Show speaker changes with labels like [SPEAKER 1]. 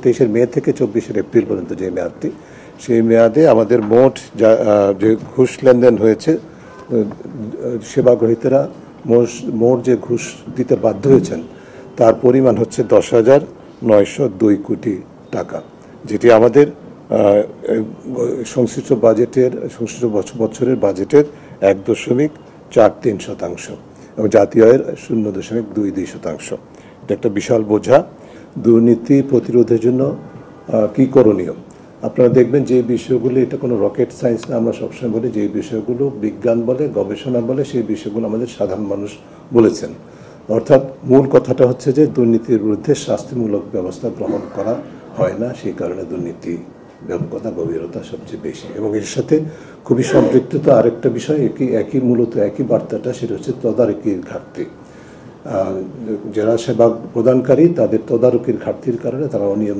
[SPEAKER 1] 2023-এর মে থেকে 24-এর এপ্রিল পর্যন্ত যে মেয়াদটি, সেই মেয়াদে আমাদের মোট যে ঘুষ লেনদেন হয়েছে, সেবা গ্রহীতারা মোট যে ঘুষ দিতে বাধ্য হয়েছেন তার পরিমাণ হচ্ছে 10,902 কোটি টাকা, যেটি আমাদের সংশ্লিষ্ট বছরের বাজেটের 1.43% এবং জাতীয় আয়ের 0.22%। এটা একটা বিশাল বোঝা। দুর্নীতি প্রতিরোধের জন্য কি করণীয়? আপনারা দেখবেন যে বিষয়গুলো, এটা কোনো রকেট সায়েন্স না, আমরা সবসময় বলি যে বিষয়গুলো বিজ্ঞান বলে, গবেষণা বলে, সেই বিষয়গুলো আমাদের সাধারণ মানুষ বলেছেন। অর্থাৎ মূল কথাটা হচ্ছে যে দুর্নীতির বিরুদ্ধে শাস্তিমূলক ব্যবস্থা গ্রহণ করা হয় না, সেই কারণে দুর্নীতি ব্যাপকতা গভীরতা সবচেয়ে বেশি। এবং এর সাথে খুবই সম্পৃক্ত আরেকটা বিষয়, মূলত একই বার্তাটা, সেটা হচ্ছে তদারকির ঘাটতি। যারা সেবা প্রদানকারী তাদের তদারকির ঘাটতির কারণে তারা অনিয়ম